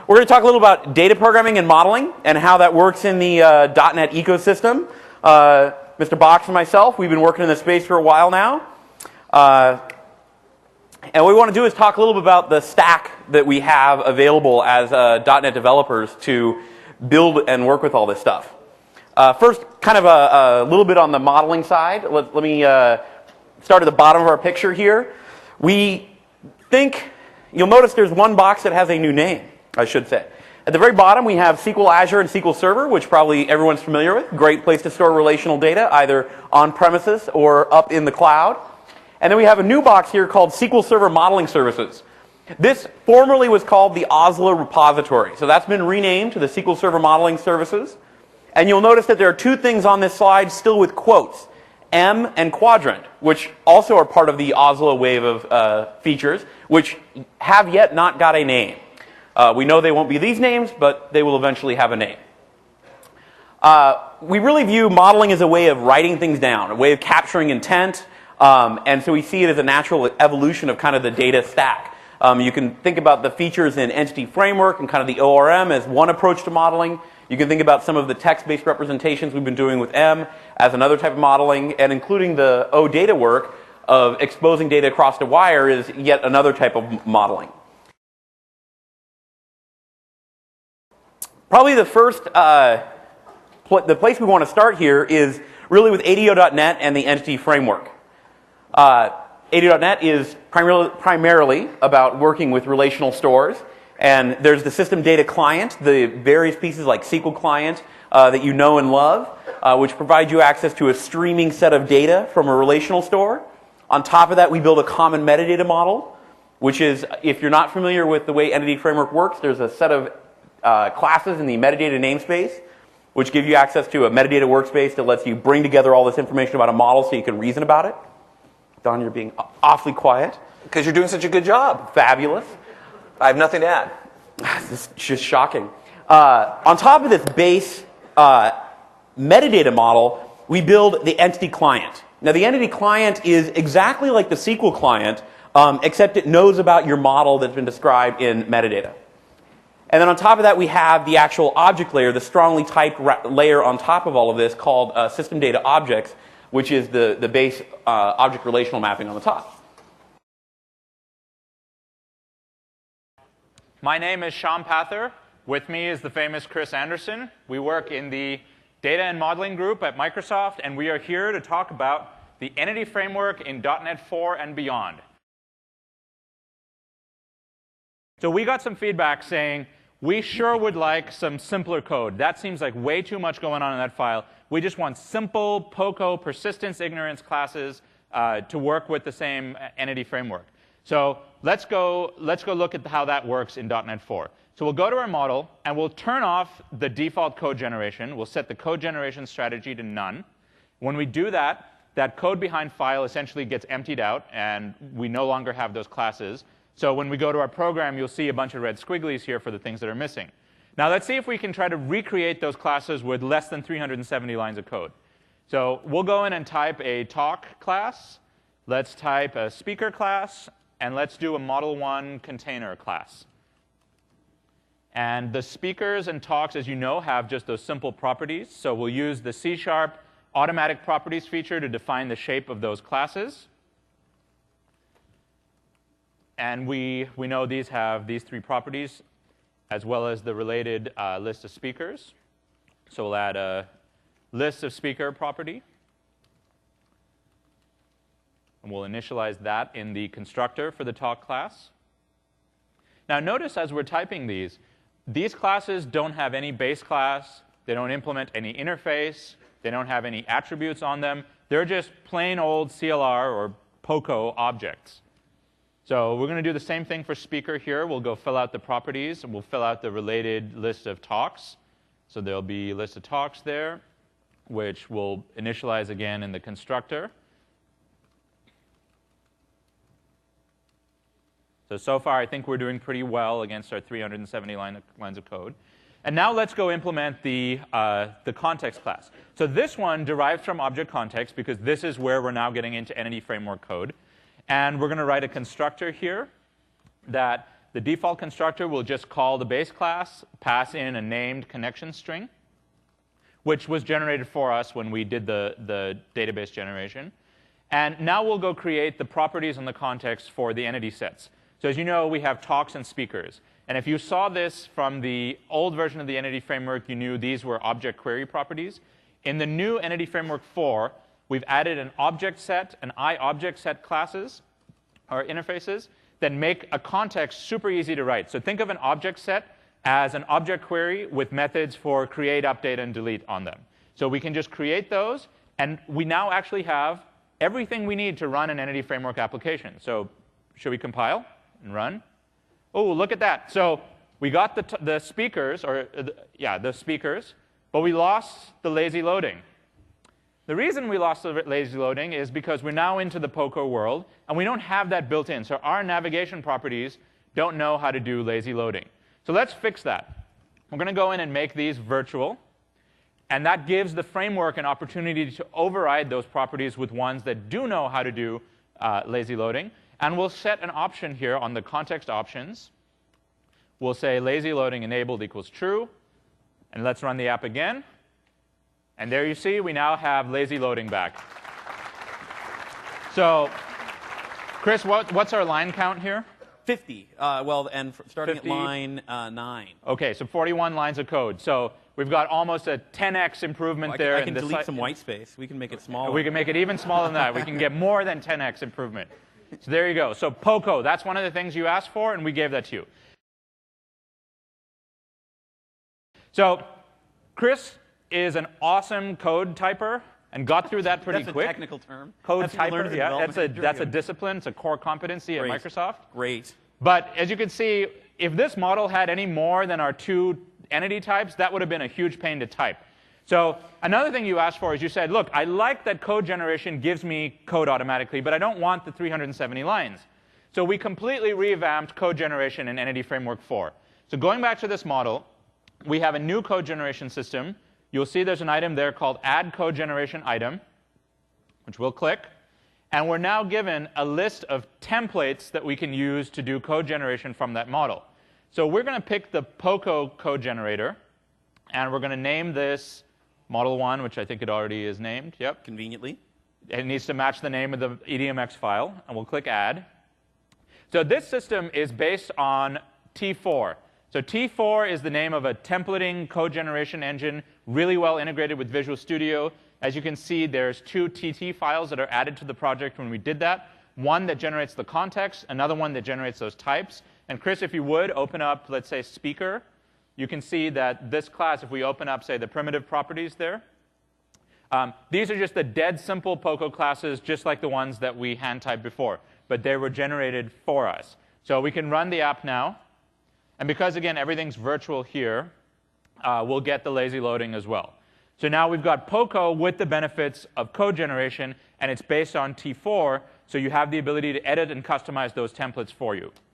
We're going to talk a little about data programming and modeling and how that works in the .NET ecosystem. Mr. Box and myself, we've been working in this space for a while now. And what we want to do is talk a little bit about the stack that we have available as .NET developers to build and work with all this stuff. First, kind of a little bit on the modeling side. Let me start at the bottom of our picture here. We think, you'll notice there's one box that has a new name, I should say. At the very bottom, we have SQL Azure and SQL Server, which probably everyone's familiar with. Great place to store relational data, either on premises or up in the cloud. And then we have a new box here called SQL Server Modeling Services. This formerly was called the Oslo repository. So that's been renamed to the SQL Server Modeling Services. And you'll notice that there are two things on this slide still with quotes, M and Quadrant, which also are part of the Oslo wave of features, which have yet not got a name. We know they won't be these names, but they will eventually have a name. We really view modeling as a way of writing things down, a way of capturing intent, and so we see it as a natural evolution of kind of the data stack. You can think about the features in Entity Framework and kind of the ORM as one approach to modeling. You can think about some of the text-based representations we've been doing with M as another type of modeling, and including the OData work of exposing data across the wire is yet another type of modeling. Probably the first, the place we want to start here is really with ADO.NET and the Entity Framework. ADO.NET is primarily about working with relational stores. And there's the system data client, the various pieces like SQL client that you know and love, which provide you access to a streaming set of data from a relational store. On top of that, we build a common metadata model, which is, if you're not familiar with the way Entity Framework works, there's a set of classes in the metadata namespace, which give you access to a metadata workspace that lets you bring together all this information about a model so you can reason about it. Don, you're being awfully quiet. Because you're doing such a good job. Fabulous. I have nothing to add. This is just shocking. On top of this base metadata model, we build the entity client. Now, the entity client is exactly like the SQL client, except it knows about your model that's been described in metadata. And then on top of that, we have the actual object layer, the strongly typed layer on top of all of this called system data objects, which is the base object relational mapping on the top. My name is Shyam Pather. With me is the famous Chris Anderson. We work in the data and modeling group at Microsoft, and we are here to talk about the Entity Framework in .NET 4 and beyond. So we got some feedback saying, we sure would like some simpler code. That seems like way too much going on in that file. We just want simple POCO, persistence ignorance classes to work with the same Entity Framework. So let's go look at how that works in .NET 4. So we'll go to our model, and we'll turn off the default code generation. We'll set the code generation strategy to none. When we do that, that code behind file essentially gets emptied out, and we no longer have those classes. So when we go to our program, you'll see a bunch of red squigglies here for the things that are missing. Now let's see if we can try to recreate those classes with less than 370 lines of code. So we'll go in and type a talk class. Let's type a speaker class. And let's do a Model 1 container class. And the speakers and talks, as you know, have just those simple properties. So we'll use the C# automatic properties feature to define the shape of those classes. And we know these have these three properties, as well as the related list of speakers. So we'll add a list of speaker property. And we'll initialize that in the constructor for the talk class. Now notice as we're typing these classes don't have any base class. They don't implement any interface. They don't have any attributes on them. They're just plain old CLR or POCO objects. So we're going to do the same thing for speaker here. We'll go fill out the properties, and we'll fill out the related list of talks. So there'll be a list of talks there, which we'll initialize again in the constructor. So far, I think we're doing pretty well against our 370 lines of code. And now let's go implement the context class. So this one derives from object context, because this is where we're now getting into Entity Framework code. And we're going to write a constructor here that The default constructor will just call the base class, pass in a named connection string, which was generated for us when we did the database generation. And now we'll go create the properties and the context for the entity sets. So as you know, we have talks and speakers. And if you saw this from the old version of the entity framework, you knew these were object query properties. In the new entity framework 4, we've added an object set, an iObject set classes, or interfaces, that make a context super easy to write. So think of an object set as an object query with methods for create, update, and delete on them. So we can just create those, and we now actually have everything we need to run an entity framework application. So should we compile and run? Oh, look at that. So we got the speakers, the speakers, but we lost the lazy loading. The reason we lost the lazy loading is because we're now into the POCO world, and we don't have that built in. So our navigation properties don't know how to do lazy loading. So let's fix that. We're going to go in and make these virtual. And that gives the framework an opportunity to override those properties with ones that do know how to do lazy loading. And we'll set an option here on the context options. We'll say lazy loading enabled equals true. And let's run the app again. And there you see, we now have lazy loading back. So Chris, what's our line count here? 50. And starting 50. At line 9. OK, so 41 lines of code. So we've got almost a 10x improvement there. I can delete some white space. We can make it smaller. We can make it even smaller than that. We can get more than 10x improvement. So there you go. So POCO, that's one of the things you asked for, and we gave that to you. So Chris is an awesome code typer and got through that pretty quick. That's a technical term. Code typer, yeah, that's a discipline. It's a core competency at Microsoft. Great. But as you can see, if this model had any more than our 2 entity types, that would have been a huge pain to type. So another thing you asked for is you said, look, I like that code generation gives me code automatically, but I don't want the 370 lines. So we completely revamped code generation in Entity Framework 4. So going back to this model, we have a new code generation system. You'll see there's an item there called Add Code Generation Item, which we'll click. And we're now given a list of templates that we can use to do code generation from that model. So we're going to pick the POCO code generator, and we're going to name this Model 1, which I think it already is named. Yep. Conveniently. It needs to match the name of the EDMX file, and we'll click Add. So this system is based on T4. So T4 is the name of a templating code generation engine, really well integrated with Visual Studio. As you can see, there's 2 TT files that are added to the project when we did that. One that generates the context, another one that generates those types. And Chris, if you would, open up, let's say, speaker. You can see that this class, if we open up, say, the primitive properties there, these are just the dead simple POCO classes, just like the ones that we hand-typed before. But they were generated for us. So we can run the app now. And because, again, everything's virtual here, we'll get the lazy loading as well. So now we've got POCO with the benefits of code generation, and it's based on T4, so you have the ability to edit and customize those templates for you.